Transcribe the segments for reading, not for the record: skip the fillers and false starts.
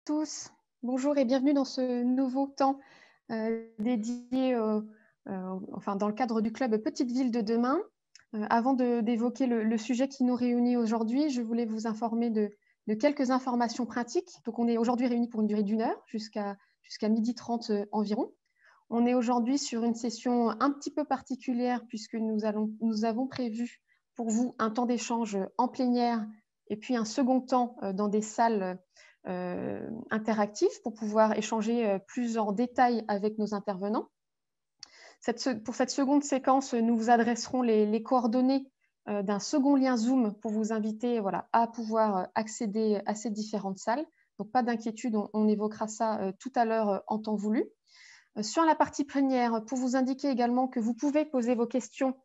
tous, bonjour et bienvenue dans ce nouveau temps dédié dans le cadre du club Petite Ville de demain. Avant d'évoquer le sujet qui nous réunit aujourd'hui, je voulais vous informer de quelques informations pratiques. Donc, on est aujourd'hui réunis pour une durée d'1 heure jusqu'à 12h30 environ. On est aujourd'hui sur une session un petit peu particulière puisque nous avons prévu pour vous un temps d'échange en plénière et puis un second temps dans des salles interactives pour pouvoir échanger plus en détail avec nos intervenants. Pour cette seconde séquence, nous vous adresserons les coordonnées d'un second lien Zoom pour vous inviter à pouvoir accéder à ces différentes salles. Donc, pas d'inquiétude, on évoquera ça tout à l'heure en temps voulu. Sur la partie plénière, pour vous indiquer également que vous pouvez poser vos questions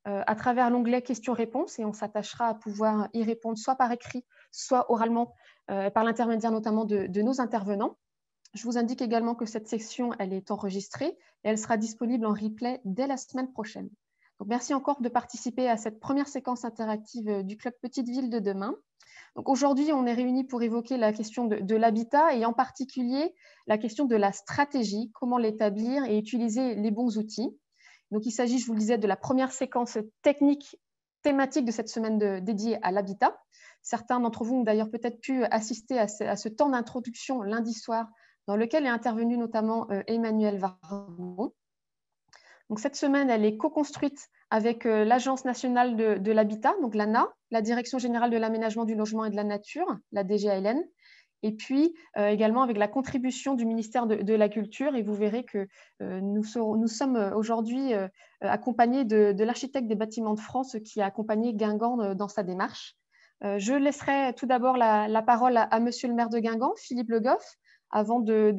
à travers l'onglet questions-réponses et on s'attachera à pouvoir y répondre soit par écrit, soit oralement, par l'intermédiaire notamment de nos intervenants. Je vous indique également que cette section elle est enregistrée et elle sera disponible en replay dès la semaine prochaine. Donc, merci encore de participer à cette première séquence interactive du Club Petite Ville de demain. Aujourd'hui, on est réunis pour évoquer la question de l'habitat et en particulier la question de la stratégie, comment l'établir et utiliser les bons outils. Donc, il s'agit, je vous le disais, de la première séquence technique thématique de cette semaine dédiée à l'habitat. Certains d'entre vous ont d'ailleurs peut-être pu assister à ce temps d'introduction lundi soir dans lequel est intervenu notamment Emmanuel Vargon. Donc, cette semaine, elle est co-construite avec l'Agence nationale de l'habitat, donc l'ANA, la Direction générale de l'aménagement du logement et de la nature, la DGALN, et puis également avec la contribution du ministère de la Culture. Et vous verrez que nous sommes aujourd'hui accompagnés de l'architecte des bâtiments de France qui a accompagné Guingamp dans sa démarche. Je laisserai tout d'abord la parole à Monsieur le maire de Guingamp, Philippe Le Goff, avant de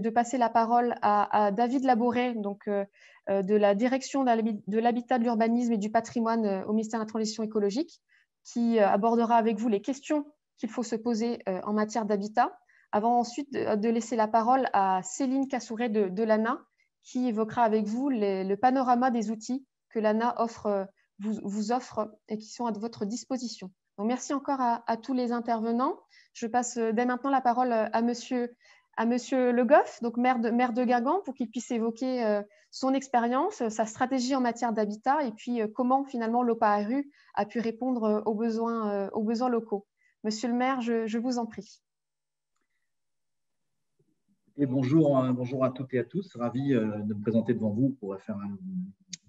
passer la parole à David Labouré, donc de la direction de l'habitat, de l'urbanisme et du patrimoine au ministère de la Transition écologique, qui abordera avec vous les questions qu'il faut se poser en matière d'habitat, avant ensuite de laisser la parole à Céline Cassouret de l'ANA, qui évoquera avec vous le panorama des outils que l'ANA vous offre et qui sont à votre disposition. Donc, merci encore à tous les intervenants. Je passe dès maintenant la parole à Monsieur Le Goff, donc maire de Guingamp, pour qu'il puisse évoquer son expérience, sa stratégie en matière d'habitat et puis comment finalement l'OPARU a pu répondre aux besoins locaux. Monsieur le maire, je vous en prie. Et bonjour à toutes et à tous. Ravi de me présenter devant vous pour faire une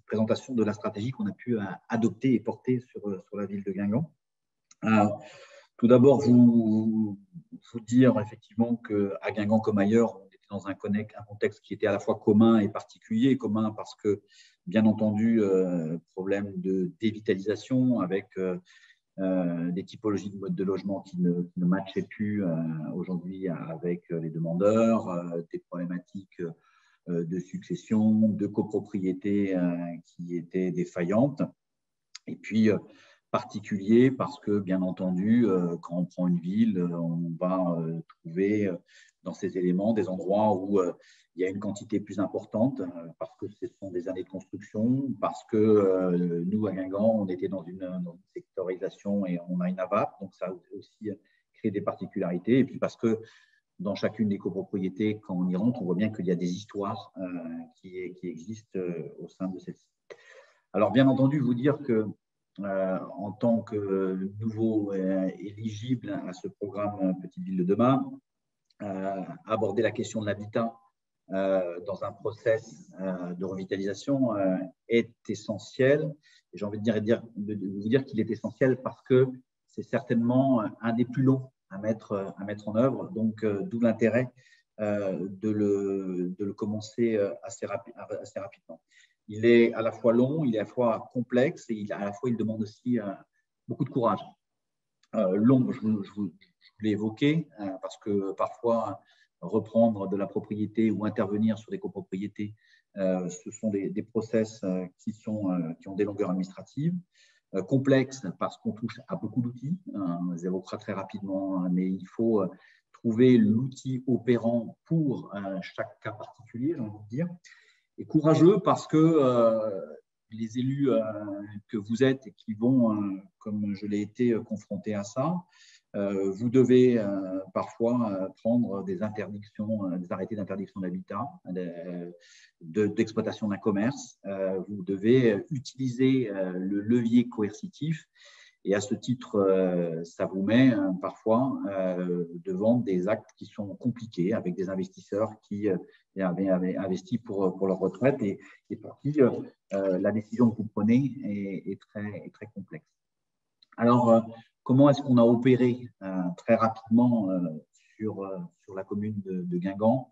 présentation de la stratégie qu'on a pu adopter et porter sur la ville de Guingamp. Tout d'abord, vous dire effectivement qu'à Guingamp comme ailleurs, on était dans un contexte qui était à la fois commun et particulier. Commun parce que, bien entendu, problème de dévitalisation avec des typologies de modes de logement qui ne matchaient plus aujourd'hui avec les demandeurs, des problématiques de succession, de copropriété qui étaient défaillantes. Et puis, particulier parce que, bien entendu, quand on prend une ville, on va trouver dans ces éléments des endroits où il y a une quantité plus importante parce que ce sont des années de construction, parce que nous, à Guingamp, on était dans une sectorisation et on a une AVAP, donc ça a aussi créé des particularités. Et puis parce que dans chacune des copropriétés, quand on y rentre, on voit bien qu'il y a des histoires qui existent au sein de celle-ci. Alors, bien entendu, vous dire que en tant que nouveau éligible à ce programme Petite Ville de demain, aborder la question de l'habitat dans un process de revitalisation est essentiel. Et j'ai envie de vous dire qu'il est essentiel parce que c'est certainement un des plus longs à mettre en œuvre. Donc, d'où l'intérêt de le commencer assez rapidement. Il est à la fois long, il est à la fois complexe et à la fois il demande aussi beaucoup de courage. Long, je l'ai évoqué, parce que parfois reprendre de la propriété ou intervenir sur des copropriétés, ce sont des process qui ont des longueurs administratives. Complexe parce qu'on touche à beaucoup d'outils, on les évoquera très rapidement, mais il faut trouver l'outil opérant pour chaque cas particulier, j'ai envie de dire. Et courageux parce que les élus que vous êtes et qui vont, comme je l'ai été, confrontés à ça, Vous devez parfois prendre des interdictions, des arrêtés d'interdiction d'habitat, d'exploitation d'un commerce. Vous devez utiliser le levier coercitif. Et à ce titre, ça vous met parfois devant des actes qui sont compliqués avec des investisseurs qui avaient investi pour leur retraite et pour qui la décision que vous prenez est très complexe. Alors, comment est-ce qu'on a opéré très rapidement sur la commune de Guingamp?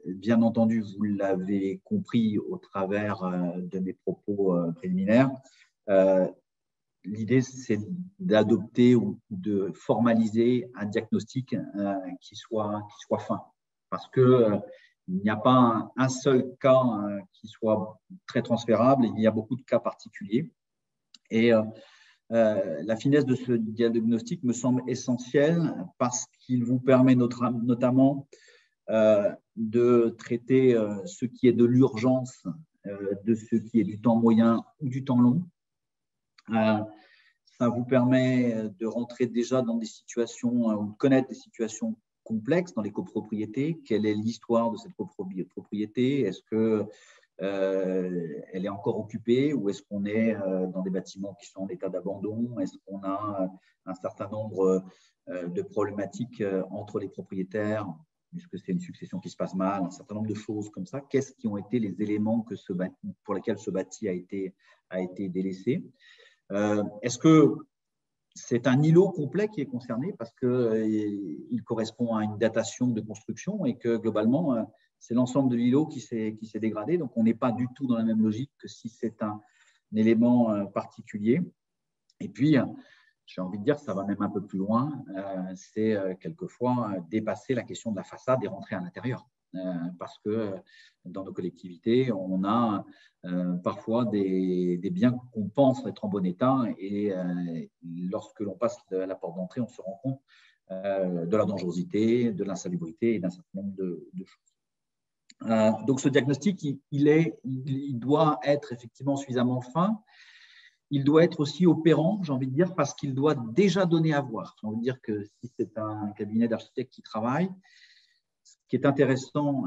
Bien entendu, vous l'avez compris au travers de mes propos préliminaires. L'idée, c'est d'adopter ou de formaliser un diagnostic qui soit fin. Parce qu'il n'y a pas un seul cas qui soit très transférable, il y a beaucoup de cas particuliers. Et la finesse de ce diagnostic me semble essentielle parce qu'il vous permet notamment de traiter ce qui est de l'urgence, de ce qui est du temps moyen ou du temps long. Ça vous permet de rentrer déjà dans des situations ou de connaître des situations complexes dans les copropriétés. Quelle est l'histoire de cette copropriété? Est-ce que elle est encore occupée ou est-ce qu'on est dans des bâtiments qui sont en état d'abandon? Est-ce qu'on a un certain nombre de problématiques entre les propriétaires? Est-ce que c'est une succession qui se passe mal? Un certain nombre de choses comme ça. Qu'est-ce qui ont été les éléments pour lesquels ce bâti a été délaissé? Est-ce que c'est un îlot complet qui est concerné parce qu'il correspond à une datation de construction et que globalement, c'est l'ensemble de l'îlot qui s'est dégradé. Donc, on n'est pas du tout dans la même logique que si c'est un élément particulier. Et puis, j'ai envie de dire que ça va même un peu plus loin. C'est quelquefois dépasser la question de la façade et rentrer à l'intérieur. Parce que dans nos collectivités, on a parfois des biens qu'on pense être en bon état et lorsque l'on passe la porte d'entrée, on se rend compte de la dangerosité, de l'insalubrité et d'un certain nombre de choses. Donc ce diagnostic, il doit être effectivement suffisamment fin. Il doit être aussi opérant, j'ai envie de dire, parce qu'il doit déjà donner à voir. J'ai envie de dire que si c'est un cabinet d'architectes qui travaille, ce qui est intéressant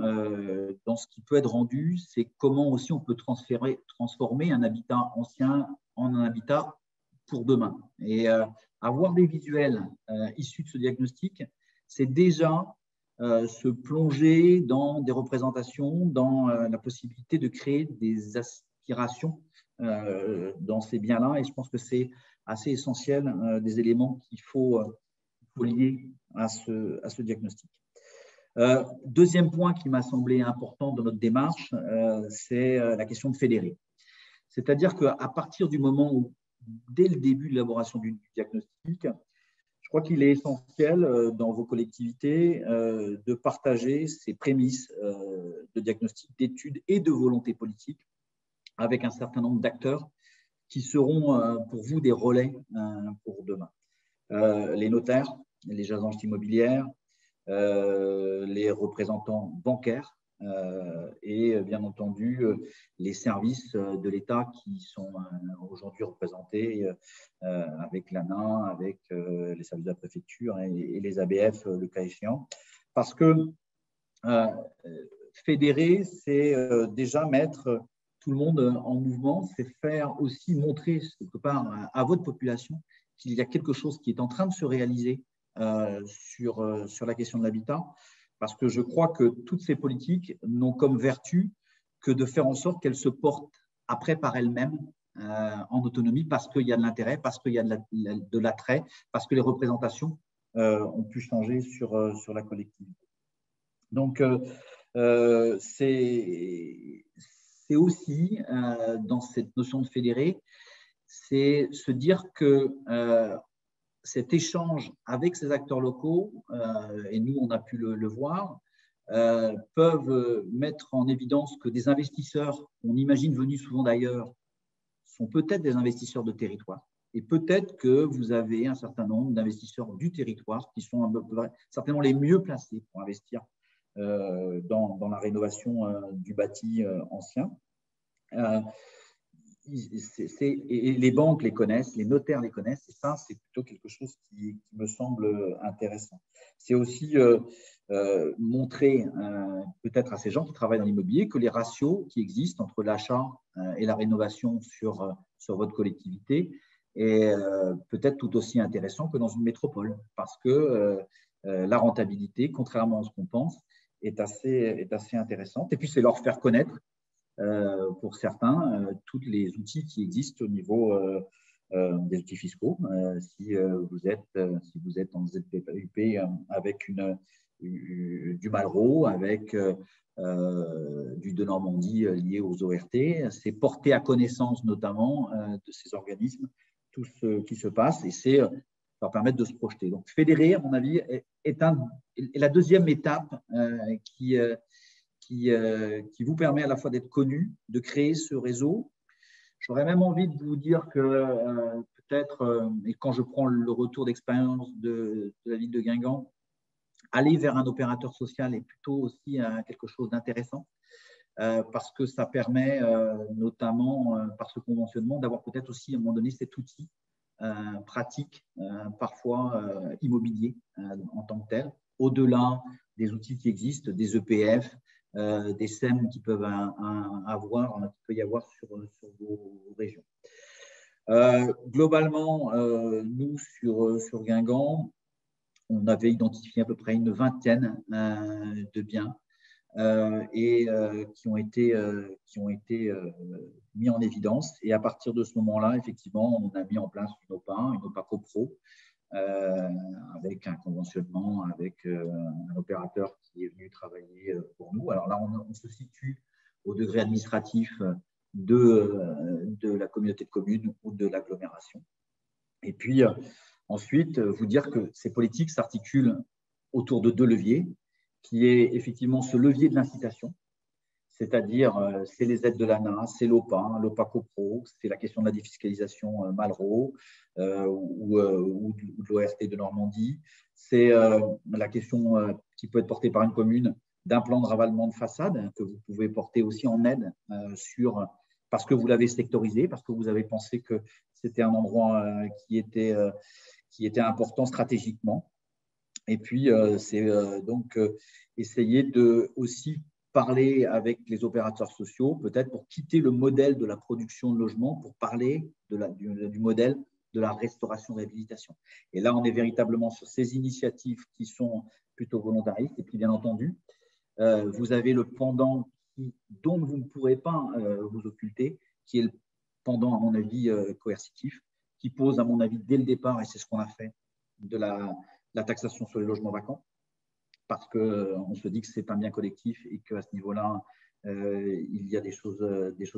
dans ce qui peut être rendu, c'est comment aussi on peut transformer un habitat ancien en un habitat pour demain. Et avoir des visuels issus de ce diagnostic, c'est déjà se plonger dans des représentations, dans la possibilité de créer des aspirations dans ces biens-là. Et je pense que c'est assez essentiel des éléments qu'il faut lier à ce diagnostic. Deuxième point qui m'a semblé important dans notre démarche, c'est la question de fédérer. C'est-à-dire qu'à partir du moment où, dès le début de l'élaboration du diagnostic, je crois qu'il est essentiel dans vos collectivités de partager ces prémices de diagnostic, d'études et de volonté politique avec un certain nombre d'acteurs qui seront pour vous des relais pour demain. Les notaires, les agences immobilières, les représentants bancaires et bien entendu les services de l'État qui sont aujourd'hui représentés avec l'ANA, avec les services de la préfecture et les ABF le cas échéant. Parce que fédérer, c'est déjà mettre tout le monde en mouvement, c'est faire aussi montrer quelque part à votre population qu'il y a quelque chose qui est en train de se réaliser sur la question de l'habitat, parce que je crois que toutes ces politiques n'ont comme vertu que de faire en sorte qu'elles se portent après par elles-mêmes en autonomie, parce qu'il y a de l'intérêt, parce qu'il y a de l'attrait, parce que les représentations ont pu changer sur la collectivité. Donc, c'est aussi, dans cette notion de fédérer, c'est se dire que cet échange avec ces acteurs locaux, et nous on a pu le voir, peuvent mettre en évidence que des investisseurs, on imagine venus souvent d'ailleurs, sont peut-être des investisseurs de territoire. Et peut-être que vous avez un certain nombre d'investisseurs du territoire qui sont certainement les mieux placés pour investir dans la rénovation du bâti ancien. et les banques les connaissent, les notaires les connaissent, et ça, c'est plutôt quelque chose qui me semble intéressant. C'est aussi montrer peut-être à ces gens qui travaillent dans l'immobilier que les ratios qui existent entre l'achat et la rénovation sur votre collectivité est peut-être tout aussi intéressant que dans une métropole, parce que la rentabilité, contrairement à ce qu'on pense, est assez intéressante. Et puis, c'est leur faire connaître pour certains, tous les outils qui existent au niveau des outils fiscaux. Si vous êtes en ZPUP avec du Malraux, avec du Denormandie lié aux ORT, c'est porter à connaissance notamment de ces organismes tout ce qui se passe, et c'est leur permettre de se projeter. Donc, fédérer, à mon avis, est la deuxième étape qui vous permet à la fois d'être connu, de créer ce réseau. J'aurais même envie de vous dire que peut-être, et quand je prends le retour d'expérience de la ville de Guingamp, aller vers un opérateur social est plutôt aussi quelque chose d'intéressant parce que ça permet notamment par ce conventionnement d'avoir peut-être aussi à un moment donné cet outil pratique, parfois immobilier en tant que tel, au-delà des outils qui existent, des EPF, des SEM qui peuvent y avoir sur vos régions. Globalement, nous, sur Guingamp, on avait identifié à peu près une vingtaine de biens et qui ont été mis en évidence. Et à partir de ce moment-là, effectivement, on a mis en place une OPA CoPro, avec un conventionnement avec un opérateur qui est venu travailler pour nous. Alors là, on se situe au degré administratif de la communauté de communes ou de l'agglomération. Et puis, ensuite, vous dire que ces politiques s'articulent autour de deux leviers, qui est effectivement ce levier de l'incitation, c'est-à-dire c'est les aides de l'ANA, c'est l'OPA CoPro, c'est la question de la défiscalisation Malraux ou de l'ORT de Normandie, c'est la question qui peut être portée par une commune d'un plan de ravalement de façade que vous pouvez porter aussi en aide parce que vous l'avez sectorisé, parce que vous avez pensé que c'était un endroit qui était important stratégiquement. Et puis, c'est donc essayer de aussi parler avec les opérateurs sociaux, peut-être pour quitter le modèle de la production de logements, pour parler du modèle de la restauration-réhabilitation. Et là, on est véritablement sur ces initiatives qui sont plutôt volontaristes. Et puis, bien entendu, vous avez le pendant dont vous ne pourrez pas vous occulter, qui est le pendant, à mon avis, coercitif, qui pose, à mon avis, dès le départ, et c'est ce qu'on a fait, de la taxation sur les logements vacants, parce qu'on se dit que c'est un bien collectif et qu'à ce niveau-là, il y a des choses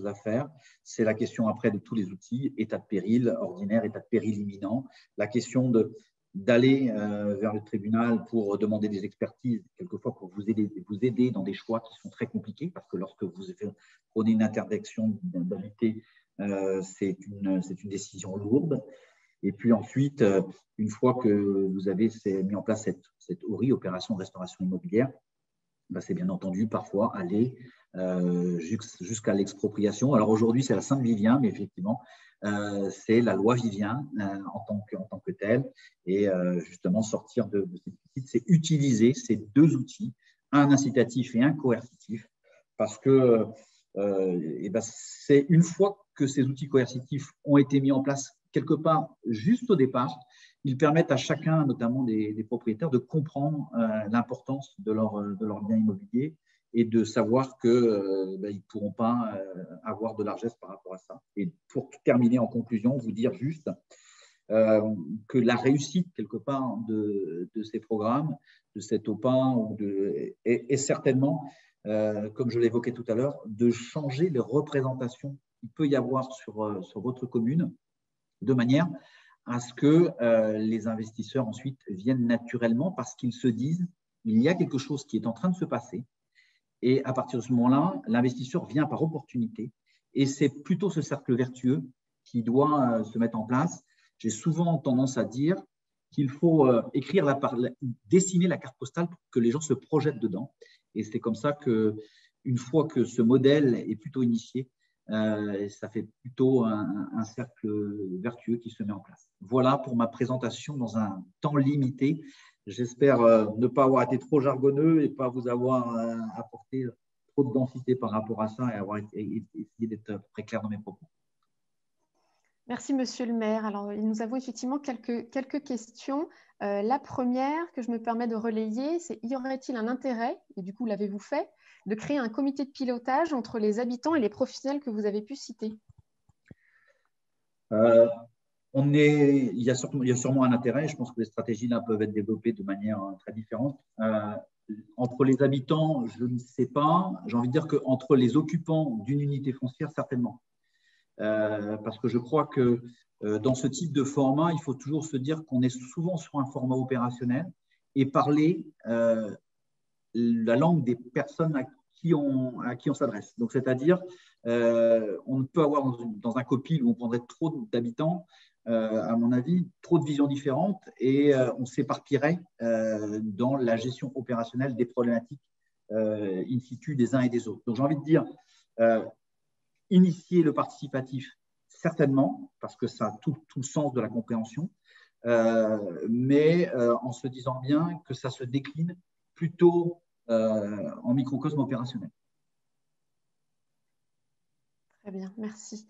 à faire. C'est la question après de tous les outils, état de péril ordinaire, état de péril imminent, la question d'aller vers le tribunal pour demander des expertises, quelquefois pour vous aider dans des choix qui sont très compliqués, parce que lorsque vous prenez une interdiction d'habiter, c'est une décision lourde. Et puis ensuite, une fois que vous avez mis en place cette ORI, opération de restauration immobilière, ben c'est bien entendu parfois aller jusqu'à l'expropriation. Alors aujourd'hui, c'est la Sainte-Vivien, mais effectivement, c'est la loi Vivien en tant que telle. Et justement, sortir de cette petite, c'est utiliser ces deux outils, un incitatif et un coercitif, parce que c'est une fois que ces outils coercitifs ont été mis en place quelque part juste au départ, ils permettent à chacun, notamment des propriétaires, de comprendre l'importance de leur bien immobilier et de savoir qu'ils ne pourront pas avoir de largesse par rapport à ça. Et pour terminer en conclusion, vous dire juste que la réussite, quelque part, de ces programmes, de cette OPA, est certainement, comme je l'évoquais tout à l'heure, de changer les représentations qu'il peut y avoir sur votre commune, de manière à ce que les investisseurs ensuite viennent naturellement parce qu'ils se disent il y a quelque chose qui est en train de se passer et à partir de ce moment-là, l'investisseur vient par opportunité et c'est plutôt ce cercle vertueux qui doit se mettre en place. J'ai souvent tendance à dire qu'il faut dessiner la carte postale pour que les gens se projettent dedans et c'est comme ça qu'une fois que ce modèle est plutôt initié, et ça fait plutôt un cercle vertueux qui se met en place. Voilà pour ma présentation dans un temps limité. J'espère ne pas avoir été trop jargonneux et pas vous avoir apporté trop de densité par rapport à ça et avoir essayé d'être très clair dans mes propos. Merci, monsieur le maire. Alors, nous avons effectivement quelques questions. La première que je me permets de relayer, c'est: y aurait-il un intérêt, et du coup l'avez-vous fait, de créer un comité de pilotage entre les habitants et les professionnels que vous avez pu citer? Il y a sûrement un intérêt. Je pense que les stratégies là peuvent être développées de manière très différente. Entre les habitants, je ne sais pas. J'ai envie de dire qu'entre les occupants d'une unité foncière, certainement. Parce que je crois que dans ce type de format, il faut toujours se dire qu'on est souvent sur un format opérationnel et parler la langue des personnes à qui on s'adresse. Donc, c'est-à-dire, on ne peut avoir dans un copil où on prendrait trop d'habitants, à mon avis, trop de visions différentes et on s'éparpillerait dans la gestion opérationnelle des problématiques in situ des uns et des autres. Donc, j'ai envie de dire, initier le participatif, certainement, parce que ça a tout le sens de la compréhension, mais en se disant bien que ça se décline plutôt en microcosme opérationnel. Très bien, merci.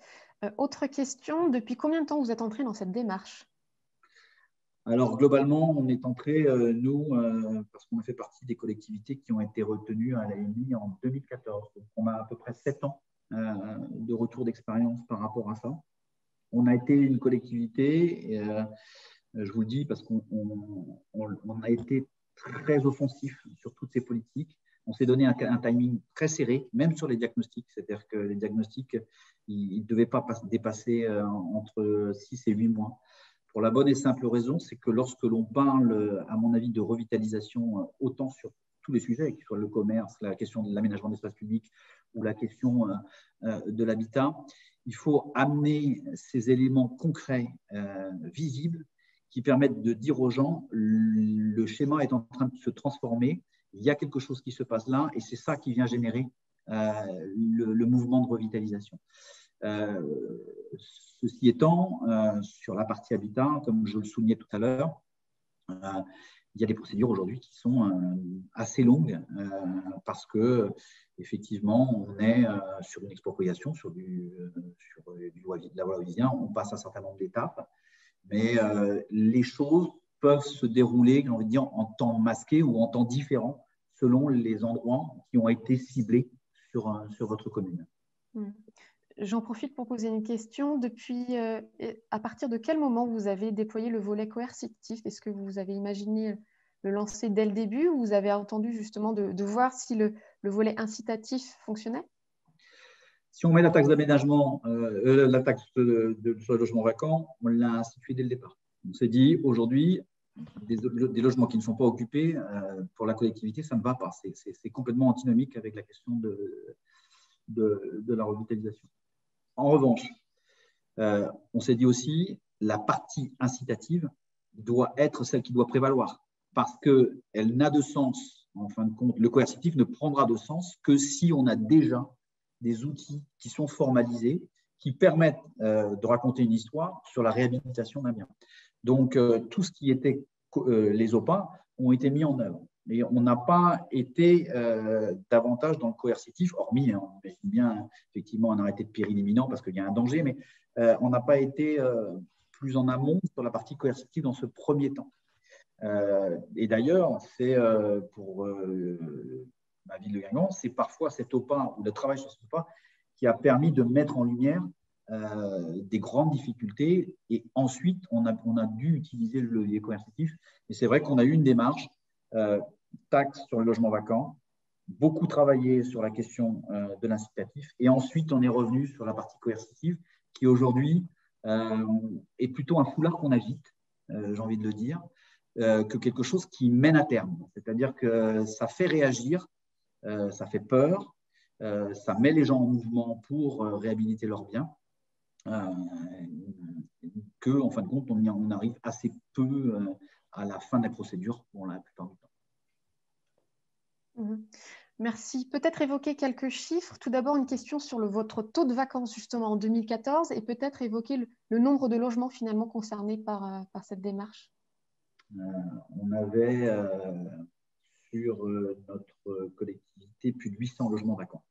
Autre question, depuis combien de temps vous êtes entré dans cette démarche? Alors, globalement, on est entré, nous, parce qu'on a fait partie des collectivités qui ont été retenues à l'AMI en 2014. Donc, on a à peu près 7 ans de retour d'expérience par rapport à ça. On a été une collectivité, et, je vous le dis parce qu'on a été très offensif sur toutes ces politiques. On s'est donné un timing très serré, même sur les diagnostics. C'est-à-dire que les diagnostics, ils ne devaient pas dépasser entre 6 et 8 mois. Pour la bonne et simple raison, c'est que lorsque l'on parle, à mon avis, de revitalisation, autant sur tous les sujets, que ce soit le commerce, la question de l'aménagement d'espace public ou la question de l'habitat, il faut amener ces éléments concrets, visibles, qui permettent de dire aux gens, le schéma est en train de se transformer, il y a quelque chose qui se passe là, et c'est ça qui vient générer le mouvement de revitalisation. Ceci étant, sur la partie habitat, comme je le soulignais tout à l'heure, il y a des procédures aujourd'hui qui sont assez longues parce que effectivement, on est sur une expropriation, sur de la loi Oisien, on passe un certain nombre d'étapes, mais les choses peuvent se dérouler, j'ai envie de dire, en temps masqué ou en temps différent selon les endroits qui ont été ciblés sur votre commune. J'en profite pour poser une question. À partir de quel moment vous avez déployé le volet coercitif? Est-ce que vous avez imaginé le lancer dès le début ou vous avez attendu justement de voir si le volet incitatif fonctionnait? Si on met la taxe d'aménagement, la taxe sur les logements vacants, on l'a instituée dès le départ. On s'est dit, aujourd'hui, des logements qui ne sont pas occupés, pour la collectivité, ça ne va pas. C'est complètement antinomique avec la question de la revitalisation. En revanche, on s'est dit aussi, la partie incitative doit être celle qui doit prévaloir, parce qu'elle n'a de sens, en fin de compte, le coercitif ne prendra de sens que si on a déjà des outils qui sont formalisés, qui permettent de raconter une histoire sur la réhabilitation d'un bien. Donc, tout ce qui était les OPA ont été mis en œuvre. Mais on n'a pas été davantage dans le coercitif, hormis, on imagine bien effectivement un arrêté de péril imminent parce qu'il y a un danger, mais on n'a pas été plus en amont sur la partie coercitive dans ce premier temps. Et d'ailleurs, c'est pour ma ville de Guingamp, c'est parfois cet OPA ou le travail sur cet OPA qui a permis de mettre en lumière des grandes difficultés. Et ensuite, on a dû utiliser le levier coercitif. Et c'est vrai qu'on a eu une démarche taxe sur le logement vacant, beaucoup travaillé sur la question de l'incitatif. Et ensuite, on est revenu sur la partie coercitive qui aujourd'hui est plutôt un foulard qu'on agite, j'ai envie de le dire, que quelque chose qui mène à terme. C'est-à-dire que ça fait réagir, ça fait peur, ça met les gens en mouvement pour réhabiliter leurs biens, qu'en fin de compte, on arrive assez peu à la fin des procédures pour la plupart du temps. Merci. Peut-être évoquer quelques chiffres. Tout d'abord, une question sur votre taux de vacances justement en 2014 et peut-être évoquer le nombre de logements finalement concernés par cette démarche. On avait sur notre collectivité plus de 800 logements vacants,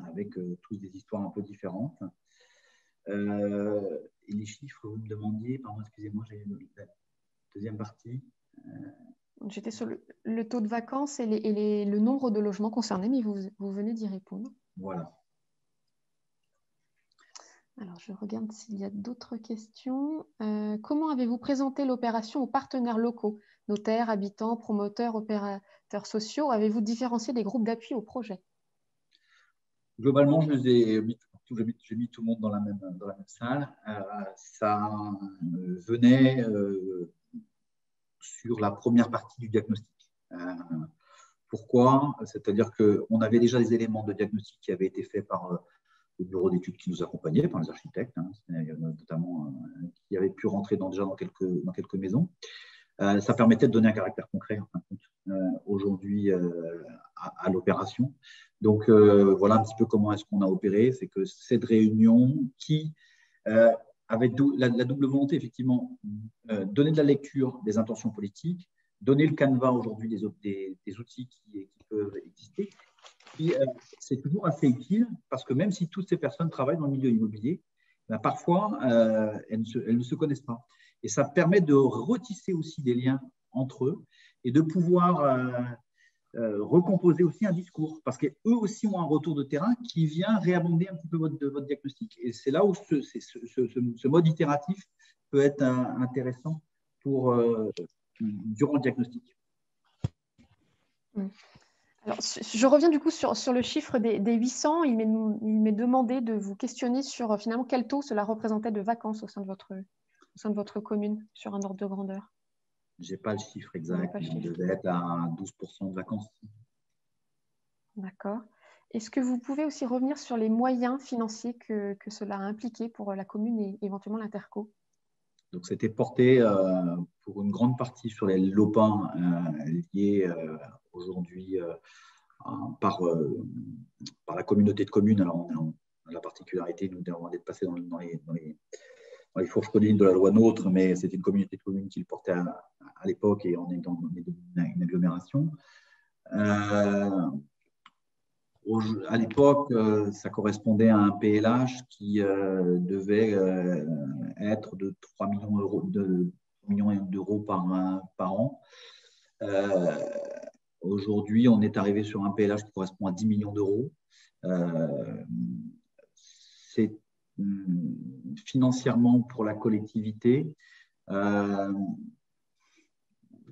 avec tous des histoires un peu différentes. Et les chiffres, vous me demandiez, pardon, excusez-moi, j'ai la deuxième partie. J'étais sur le taux de vacances et le nombre de logements concernés, mais vous venez d'y répondre. Voilà. Alors, je regarde s'il y a d'autres questions. Comment avez-vous présenté l'opération aux partenaires locaux, notaires, habitants, promoteurs, opérateurs sociaux? Avez-vous différencié des groupes d'appui au projet? Globalement, j'ai mis tout le monde dans la même salle. Ça venait sur la première partie du diagnostic. Pourquoi? C'est-à-dire qu'on avait déjà des éléments de diagnostic qui avaient été faits par le bureau d'études qui nous accompagnait, par les architectes, notamment, qui avaient pu rentrer déjà dans quelques maisons. Ça permettait de donner un caractère concret en fin de compte, aujourd'hui à l'opération. Donc voilà un petit peu comment est-ce qu'on a opéré. C'est que cette réunion qui avait la double volonté, effectivement, donner de la lecture des intentions politiques, donner le canevas aujourd'hui des outils qui peuvent exister. C'est toujours assez utile parce que même si toutes ces personnes travaillent dans le milieu immobilier, ben parfois elles ne se connaissent pas. Et ça permet de retisser aussi des liens entre eux et de pouvoir recomposer aussi un discours parce qu'eux aussi ont un retour de terrain qui vient réabonder un petit peu votre diagnostic. Et c'est là où ce mode itératif peut être intéressant durant le diagnostic. Alors, je reviens du coup sur le chiffre des 800. Il m'est demandé de vous questionner sur finalement quel taux cela représentait de vacances au sein de votre commune sur un ordre de grandeur. Je n'ai pas le chiffre exact, mais on devait être à 12% de vacances. D'accord. Est-ce que vous pouvez aussi revenir sur les moyens financiers que cela a impliqué pour la commune et éventuellement l'Interco? Donc, c'était porté pour une grande partie sur les lopins liés aujourd'hui par la communauté de communes. Alors, on a la particularité, nous, d'être passé dans les fourches codines de la loi NOTRe, mais c'était une communauté de communes qui le portait à l'époque et on est dans une agglomération. À l'époque, ça correspondait à un PLH qui devait être de 3 millions d'euros par an. Aujourd'hui, on est arrivé sur un PLH qui correspond à 10 millions d'euros. C'est financièrement pour la collectivité,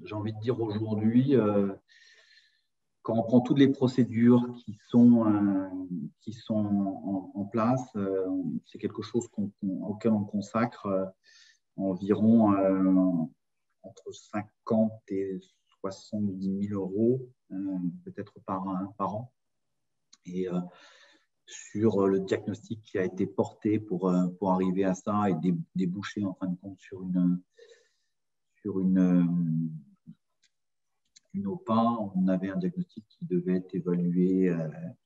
j'ai envie de dire aujourd'hui, quand on prend toutes les procédures qui sont en place, c'est quelque chose auquel on consacre environ entre 50 et 70 000 euros, peut-être par an. Et sur le diagnostic qui a été porté pour arriver à ça et déboucher en fin de compte sur une OPA, on avait un diagnostic qui devait être évalué,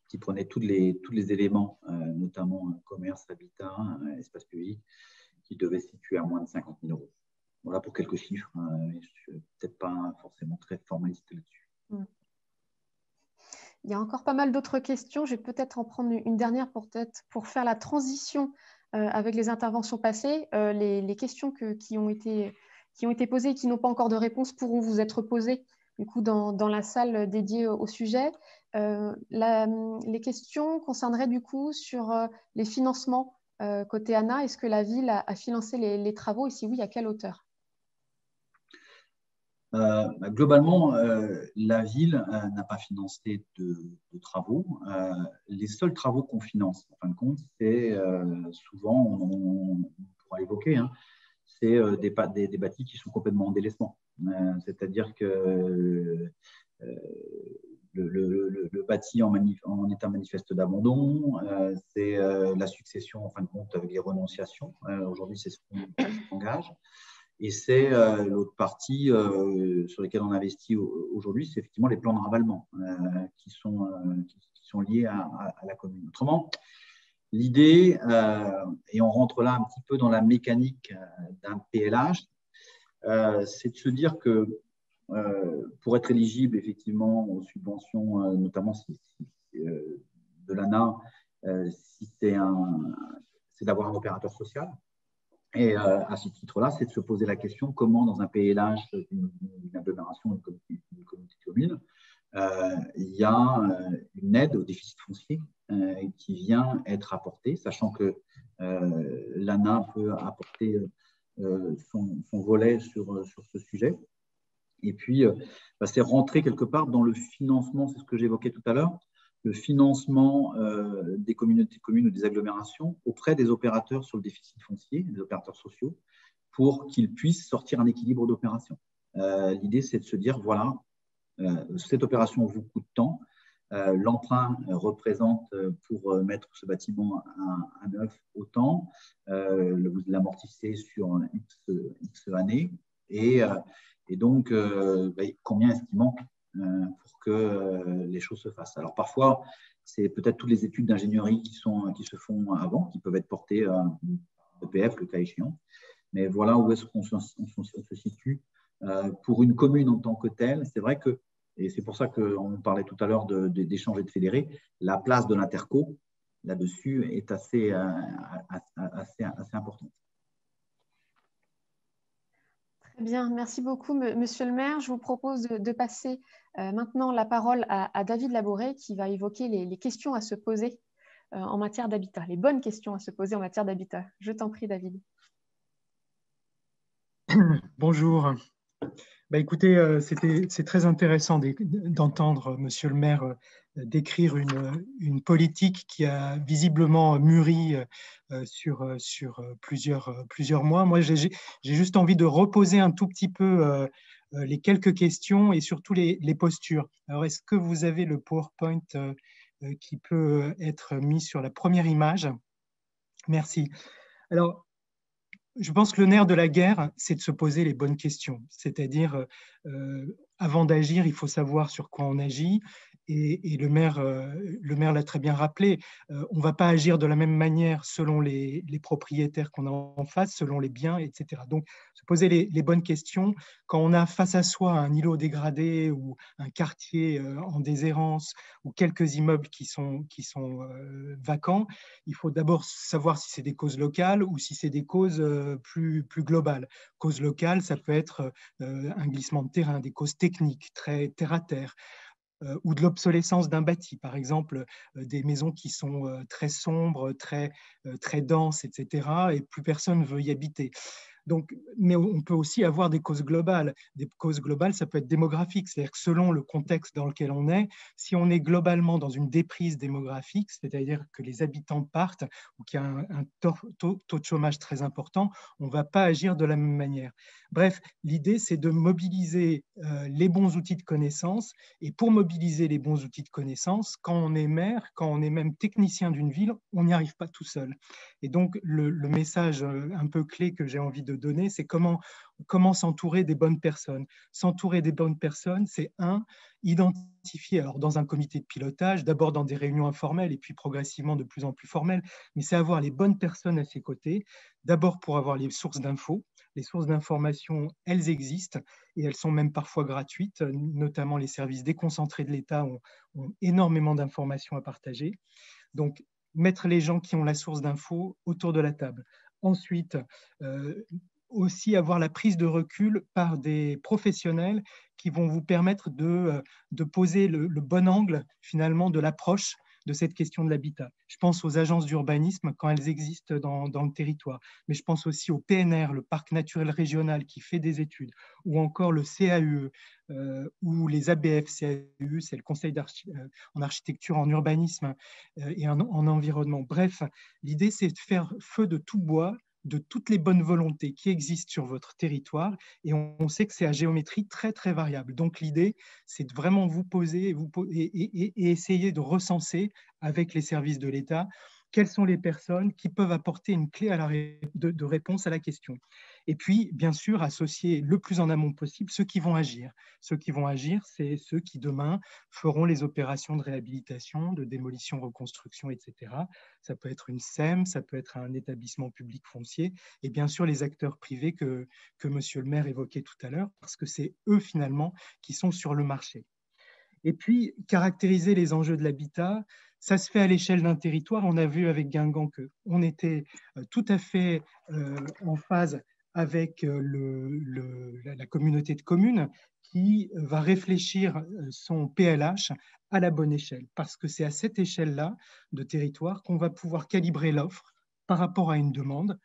qui prenait tous les éléments, notamment commerce, habitat, espace public, qui devait se situer à moins de 50 000 euros. Voilà pour quelques chiffres, je ne suis peut-être pas forcément très formaliste là-dessus. Il y a encore pas mal d'autres questions. Je vais peut-être en prendre une dernière pour faire la transition avec les interventions passées. Les questions qui ont été posées et qui n'ont pas encore de réponse pourront vous être posées du coup, dans la salle dédiée au sujet. Les questions concerneraient du coup sur les financements côté ANA. Est-ce que la ville a financé les travaux et si oui, à quelle hauteur? Globalement, la ville n'a pas financé de travaux. Les seuls travaux qu'on finance, en fin de compte, c'est souvent, on pourra évoquer, hein, c'est des bâtis qui sont complètement en délaissement. C'est-à-dire que le bâti en état manifeste d'abandon, c'est la succession, en fin de compte, avec les renonciations. Aujourd'hui, c'est ce qu'on engage. Et c'est l'autre partie sur laquelle on investit aujourd'hui, c'est effectivement les plans de ravalement qui sont liés à la commune. Autrement, l'idée, et on rentre là un petit peu dans la mécanique d'un PLH, c'est de se dire que pour être éligible effectivement aux subventions, notamment de l'ANA, c'est d'avoir un opérateur social. Et à ce titre-là, c'est de se poser la question comment, dans un PLH, une agglomération, une communauté de communes, il y a une aide au déficit foncier qui vient être apportée, sachant que l'ANA peut apporter son volet sur ce sujet. Et puis, c'est rentrer quelque part dans le financement, c'est ce que j'évoquais tout à l'heure, le financement des communautés de communes ou des agglomérations auprès des opérateurs sur le déficit foncier, des opérateurs sociaux, pour qu'ils puissent sortir un équilibre d'opération. L'idée, c'est de se dire, voilà, cette opération vous coûte tant, l'emprunt représente pour mettre ce bâtiment à neuf autant, vous l'amortissez sur X années, et donc, combien est-ce qu'il manque pour que les choses se fassent. Alors parfois, c'est peut-être toutes les études d'ingénierie qui se font avant, qui peuvent être portées EPF, le cas échéant. Mais voilà où est-ce qu'on se situe. Pour une commune en tant que telle, c'est vrai que, et c'est pour ça qu'on parlait tout à l'heure d'échanger et de fédérer, la place de l'interco là-dessus est assez importante. Très bien, merci beaucoup, Monsieur le maire. Je vous propose de passer maintenant la parole à David Labouré qui va évoquer les questions à se poser en matière d'habitat, les bonnes questions à se poser en matière d'habitat. Je t'en prie, David. Bonjour. Écoutez, c'est très intéressant d'entendre Monsieur le maire décrire une politique qui a visiblement mûri sur plusieurs mois. Moi, j'ai juste envie de reposer un tout petit peu les quelques questions et surtout les postures. Alors, est-ce que vous avez le PowerPoint qui peut être mis sur la première image? Merci. Alors, je pense que le nerf de la guerre, c'est de se poser les bonnes questions. C'est-à-dire, avant d'agir, il faut savoir sur quoi on agit. Et le maire l'a très bien rappelé, on ne va pas agir de la même manière selon les propriétaires qu'on a en face, selon les biens, etc. Donc, se poser les bonnes questions. Quand on a face à soi un îlot dégradé ou un quartier en déshérence ou quelques immeubles qui sont vacants, il faut d'abord savoir si c'est des causes locales ou si c'est des causes plus globales. Causes locales, ça peut être un glissement de terrain, des causes techniques, très terre-à-terre. Ou de l'obsolescence d'un bâti, par exemple des maisons qui sont très sombres, très denses, etc., et plus personne ne veut y habiter. Donc, mais on peut aussi avoir des causes globales. Des causes globales, ça peut être démographique, c'est-à-dire que selon le contexte dans lequel on est, si on est globalement dans une déprise démographique, c'est-à-dire que les habitants partent ou qu'il y a un taux de chômage très important, on ne va pas agir de la même manière. Bref, l'idée, c'est de mobiliser les bons outils de connaissance. Et pour mobiliser les bons outils de connaissance, quand on est maire, quand on est même technicien d'une ville, on n'y arrive pas tout seul. Et donc, le message un peu clé que j'ai envie de donner, c'est comment s'entourer des bonnes personnes. S'entourer des bonnes personnes, c'est identifier, alors dans un comité de pilotage, d'abord dans des réunions informelles et puis progressivement de plus en plus formelles, mais c'est avoir les bonnes personnes à ses côtés, d'abord pour avoir les sources d'infos. Les sources d'information, elles existent et elles sont même parfois gratuites, notamment les services déconcentrés de l'État ont énormément d'informations à partager. Donc, mettre les gens qui ont la source d'infos autour de la table. Ensuite, aussi avoir la prise de recul par des professionnels qui vont vous permettre de poser le bon angle finalement de l'approche de cette question de l'habitat. Je pense aux agences d'urbanisme quand elles existent dans le territoire, mais je pense aussi au PNR, le parc naturel régional qui fait des études, ou encore le CAUE, ou les ABF-CAUE, c'est le Conseil en architecture, en urbanisme et en environnement. Bref, l'idée c'est de faire feu de tout bois, de toutes les bonnes volontés qui existent sur votre territoire, et on sait que c'est à géométrie très très variable. Donc l'idée, c'est de vraiment vous poser et essayer de recenser avec les services de l'État quelles sont les personnes qui peuvent apporter une clé de réponse à la question. Et puis, bien sûr, associer le plus en amont possible ceux qui vont agir. Ceux qui vont agir, c'est ceux qui, demain, feront les opérations de réhabilitation, de démolition, reconstruction, etc. Ça peut être une SEM, ça peut être un établissement public foncier, et bien sûr, les acteurs privés que Monsieur le maire évoquait tout à l'heure, parce que c'est eux, finalement, qui sont sur le marché. Et puis, caractériser les enjeux de l'habitat, ça se fait à l'échelle d'un territoire. On a vu avec Guingamp qu'on était tout à fait en phase avec la communauté de communes qui va réfléchir son PLH à la bonne échelle, parce que c'est à cette échelle-là de territoire qu'on va pouvoir calibrer l'offre par rapport à une demande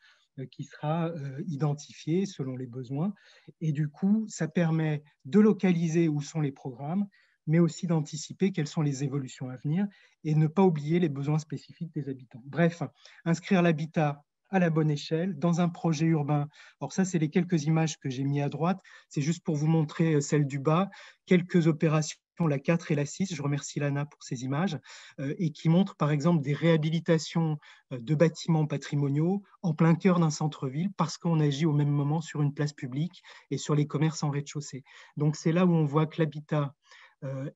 qui sera identifiée selon les besoins. Et du coup, ça permet de localiser où sont les programmes, mais aussi d'anticiper quelles sont les évolutions à venir et ne pas oublier les besoins spécifiques des habitants. Bref, inscrire l'habitat à la bonne échelle dans un projet urbain. Alors ça, c'est les quelques images que j'ai mis à droite. C'est juste pour vous montrer celle du bas, quelques opérations, la 4 et la 6, je remercie l'ANA pour ces images, et qui montrent par exemple des réhabilitations de bâtiments patrimoniaux en plein cœur d'un centre-ville parce qu'on agit au même moment sur une place publique et sur les commerces en rez-de-chaussée. Donc c'est là où on voit que l'habitat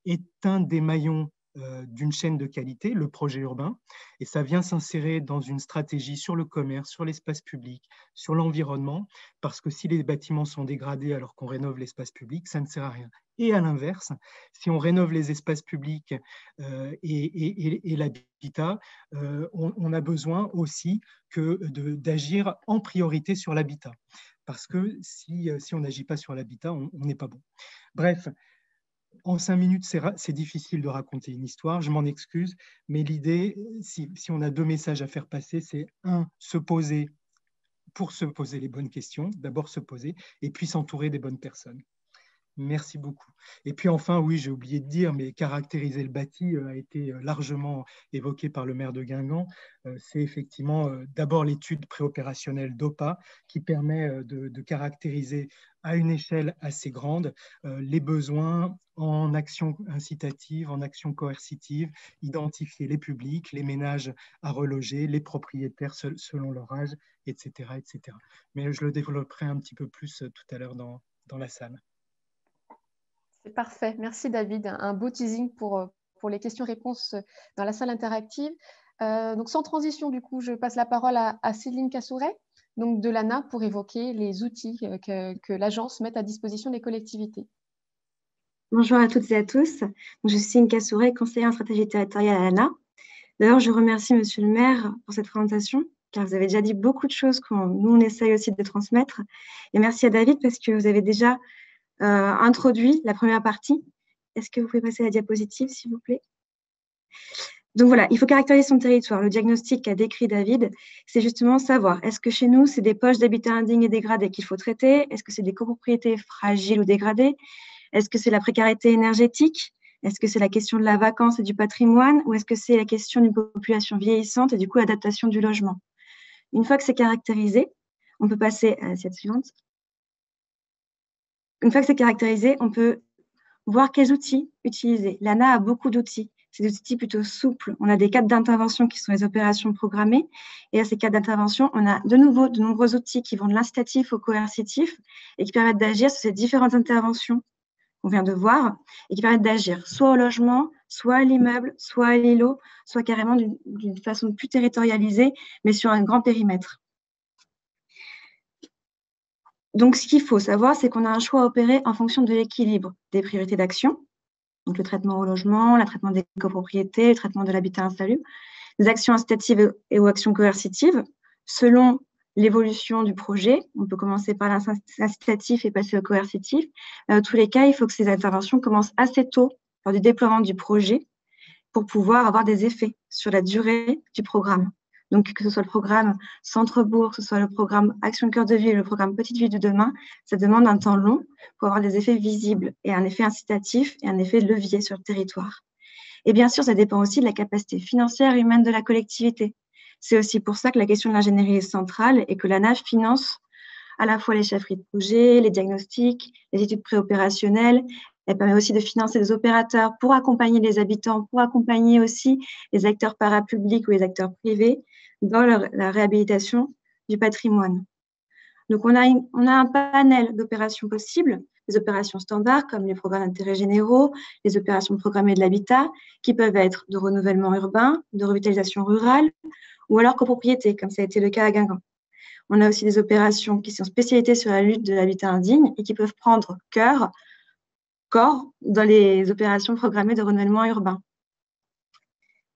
est un des maillons d'une chaîne de qualité, le projet urbain, et ça vient s'insérer dans une stratégie sur le commerce, sur l'espace public, sur l'environnement, parce que si les bâtiments sont dégradés alors qu'on rénove l'espace public, ça ne sert à rien. Et à l'inverse, si on rénove les espaces publics et l'habitat, on a besoin aussi d'agir en priorité sur l'habitat, parce que si on n'agit pas sur l'habitat, on n'est pas bon. Bref, en 5 minutes, c'est difficile de raconter une histoire, je m'en excuse, mais l'idée, si on a 2 messages à faire passer, c'est un, se poser pour se poser les bonnes questions, d'abord se poser, et puis s'entourer des bonnes personnes. Merci beaucoup. Et puis enfin, oui, j'ai oublié de dire, mais caractériser le bâti a été largement évoqué par le maire de Guingamp. C'est effectivement d'abord l'étude préopérationnelle d'OPA qui permet de caractériser à une échelle assez grande les besoins en action incitative, en action coercitive, identifier les publics, les ménages à reloger, les propriétaires selon leur âge, etc., etc. Mais je le développerai un petit peu plus tout à l'heure dans la salle. C'est parfait. Merci David. Un beau teasing pour les questions-réponses dans la salle interactive. Donc sans transition, du coup, je passe la parole à Céline Cassouret, donc de l'ANA, pour évoquer les outils que l'agence met à disposition des collectivités. Bonjour à toutes et à tous. Je suis Céline Cassouret, conseillère en stratégie territoriale à l'ANA. D'ailleurs, je remercie Monsieur le maire pour cette présentation, car vous avez déjà dit beaucoup de choses que nous, on essaye aussi de transmettre. Et merci à David, parce que vous avez déjà introduit la première partie. Est-ce que vous pouvez passer à la diapositive, s'il vous plaît? Donc voilà, il faut caractériser son territoire. Le diagnostic qu'a décrit David, c'est justement savoir, est-ce que chez nous, c'est des poches d'habitat indigne et dégradé qu'il faut traiter? Est-ce que c'est des copropriétés fragiles ou dégradées? Est-ce que c'est la précarité énergétique? Est-ce que c'est la question de la vacance et du patrimoine? Ou est-ce que c'est la question d'une population vieillissante et du coup, l'adaptation du logement? Une fois que c'est caractérisé, on peut passer à la slide suivante. Une fois que c'est caractérisé, on peut voir quels outils utiliser. L'ANA a beaucoup d'outils. C'est des outils plutôt souples. On a des cadres d'intervention qui sont les opérations programmées. Et à ces cadres d'intervention, on a de nouveau de nombreux outils qui vont de l'incitatif au coercitif et qui permettent d'agir sur ces différentes interventions qu'on vient de voir et qui permettent d'agir soit au logement, soit à l'immeuble, soit à l'îlot, soit carrément d'une façon plus territorialisée, mais sur un grand périmètre. Donc, ce qu'il faut savoir, c'est qu'on a un choix à opérer en fonction de l'équilibre des priorités d'action, donc le traitement au logement, le traitement des copropriétés, le traitement de l'habitat insalubre, les actions incitatives et ou actions coercitives, selon l'évolution du projet. On peut commencer par l'incitatif et passer au coercitif. Dans tous les cas, il faut que ces interventions commencent assez tôt lors du déploiement du projet pour pouvoir avoir des effets sur la durée du programme. Donc, que ce soit le programme Centre-Bourg, que ce soit le programme Action Cœur de Ville, le programme Petite Ville de demain, ça demande un temps long pour avoir des effets visibles et un effet incitatif et un effet de levier sur le territoire. Et bien sûr, ça dépend aussi de la capacité financière et humaine de la collectivité. C'est aussi pour ça que la question de l'ingénierie est centrale et que l'ANA finance à la fois les chefferies de projet, les diagnostics, les études préopérationnelles. Elle permet aussi de financer des opérateurs pour accompagner les habitants, pour accompagner aussi les acteurs parapublics ou les acteurs privés dans la réhabilitation du patrimoine. Donc, on a un panel d'opérations possibles, des opérations standards comme les programmes d'intérêt généraux, les opérations programmées de l'habitat, qui peuvent être de renouvellement urbain, de revitalisation rurale, ou alors copropriété, comme ça a été le cas à Guingamp. On a aussi des opérations qui sont spécialisées sur la lutte de l'habitat indigne et qui peuvent prendre corps dans les opérations programmées de renouvellement urbain.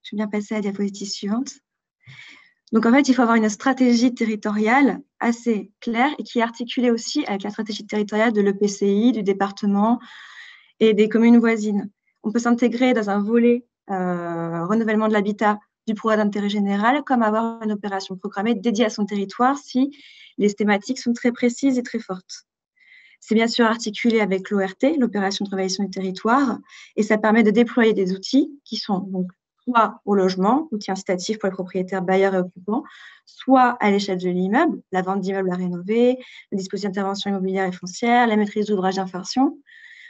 Je vais bien passer à la diapositive suivante. Donc, en fait, il faut avoir une stratégie territoriale assez claire et qui est articulée aussi avec la stratégie territoriale de l'EPCI, du département et des communes voisines. On peut s'intégrer dans un volet renouvellement de l'habitat du programme d'intérêt général, comme avoir une opération programmée dédiée à son territoire si les thématiques sont très précises et très fortes. C'est bien sûr articulé avec l'ORT, l'opération de rénovation du territoire, et ça permet de déployer des outils qui sont donc soit au logement, outils incitatifs pour les propriétaires, bailleurs et occupants, soit à l'échelle de l'immeuble, la vente d'immeubles à rénover, le dispositif d'intervention immobilière et foncière, la maîtrise d'ouvrage d'infraction,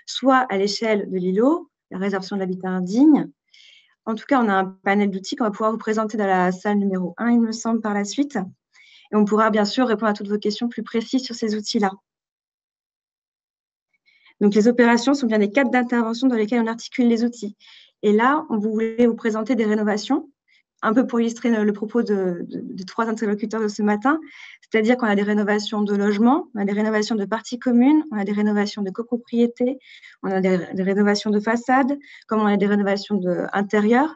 soit à l'échelle de l'îlot, la résorption de l'habitat indigne. En tout cas, on a un panel d'outils qu'on va pouvoir vous présenter dans la salle numéro 1, il me semble, par la suite. Et on pourra bien sûr répondre à toutes vos questions plus précises sur ces outils-là. Donc, les opérations sont bien des cadres d'intervention dans lesquels on articule les outils. Et là, on voulait vous présenter des rénovations, un peu pour illustrer le propos de 3 interlocuteurs de ce matin, c'est-à-dire qu'on a des rénovations de logements, on a des rénovations de parties communes, on a des rénovations de copropriété, on a des rénovations de façades, comme on a des rénovations intérieures.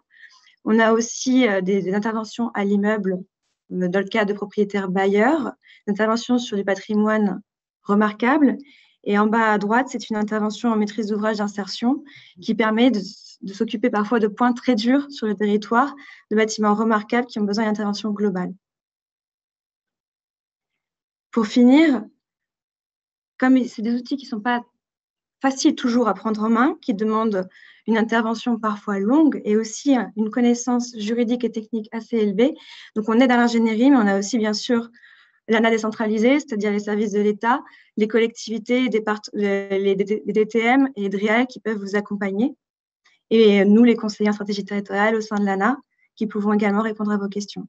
On a aussi des interventions à l'immeuble dans le cas de propriétaires bailleurs, des interventions sur du patrimoine remarquable. Et en bas à droite, c'est une intervention en maîtrise d'ouvrage d'insertion qui permet de s'occuper parfois de points très durs sur le territoire, de bâtiments remarquables qui ont besoin d'une intervention globale. Pour finir, comme c'est des outils qui ne sont pas faciles toujours à prendre en main, qui demandent une intervention parfois longue et aussi une connaissance juridique et technique assez élevée, donc on aide à l'ingénierie, mais on a aussi bien sûr l'ANA décentralisée, c'est-à-dire les services de l'État, les collectivités, les DTM et les DRIAL qui peuvent vous accompagner. Et nous, les conseillers en stratégie territoriale au sein de l'ANA, qui pouvons également répondre à vos questions.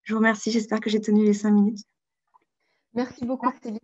Je vous remercie, j'espère que j'ai tenu les 5 minutes. Merci beaucoup, Céline.